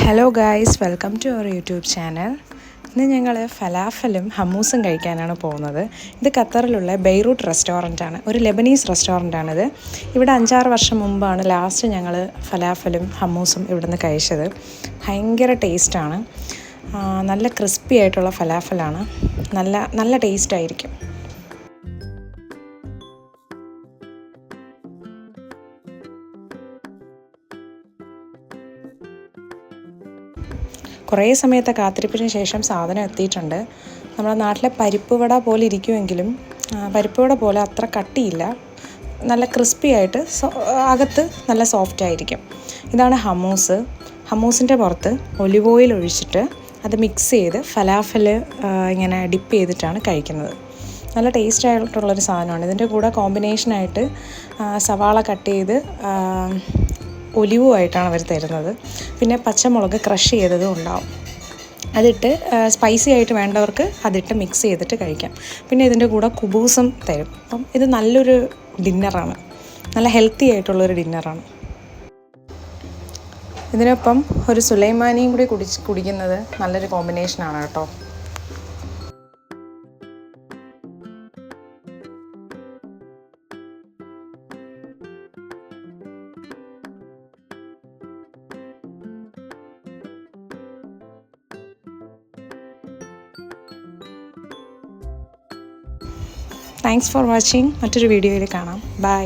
Hello guys, welcome to our YouTube channel. ഇന്ന് ഞങ്ങൾ ഫലാഫലും ഹമ്മൂസും കഴിക്കാനാണ് പോകുന്നത്. ഇത് ഖത്തറിലുള്ള ബെയ്റൂട്ട് റെസ്റ്റോറൻ്റാണ്, ഒരു ലെബനീസ് റെസ്റ്റോറൻ്റാണിത്. ഇവിടെ 5-6 വർഷം മുമ്പാണ് ലാസ്റ്റ് ഞങ്ങൾ ഫലാഫലും ഹമ്മൂസും ഇവിടുന്ന് കഴിച്ചത്. ഭയങ്കര ടേസ്റ്റാണ്. നല്ല ക്രിസ്പി ആയിട്ടുള്ള ഫലാഫലാണ്. നല്ല ടേസ്റ്റായിരിക്കും. കുറേ സമയത്തെ കാത്തിരിപ്പിന് ശേഷം സാധനം എത്തിയിട്ടുണ്ട്. നമ്മുടെ നാട്ടിലെ പരിപ്പ് വട പോലെ ഇരിക്കുമെങ്കിലും പരിപ്പ് വട പോലെ അത്ര കട്ടിയില്ല. നല്ല ക്രിസ്പി ആയിട്ട് അകത്ത് നല്ല സോഫ്റ്റ് ആയിരിക്കും. ഇതാണ് ഹമ്മൂസ്. ഹമ്മൂസിൻ്റെ പുറത്ത് ഒലിവ് ഓയിൽ ഒഴിച്ചിട്ട് അത് മിക്സ് ചെയ്ത് ഫലാഫൽ ഇങ്ങനെ ഡിപ്പ് ചെയ്തിട്ടാണ് കഴിക്കുന്നത്. നല്ല ടേസ്റ്റ് ആയിട്ടുള്ളൊരു സാധനമാണ്. ഇതിൻ്റെ കൂടെ കോമ്പിനേഷനായിട്ട് സവാള കട്ട് ചെയ്ത് ഒലിവുമായിട്ടാണ് അവർ തരുന്നത്. പിന്നെ പച്ചമുളക് ക്രഷ് ചെയ്തതും ഉണ്ടാവും. അതിട്ട് സ്പൈസി ആയിട്ട് വേണ്ടവർക്ക് അതിട്ട് മിക്സ് ചെയ്തിട്ട് കഴിക്കാം. പിന്നെ ഇതിൻ്റെ കൂടെ കുബൂസും തരും. അപ്പം ഇത് നല്ലൊരു ഡിന്നറാണ്, നല്ല ഹെൽത്തി ആയിട്ടുള്ളൊരു ഡിന്നറാണ്. ഇതിനൊപ്പം ഒരു സുലൈമാനിയും കൂടി കുടിക്കുന്നത് നല്ലൊരു കോമ്പിനേഷനാണ് കേട്ടോ. Thanks for watching. മറ്റൊരു വീഡിയോയിൽ കാണാം. ബൈ.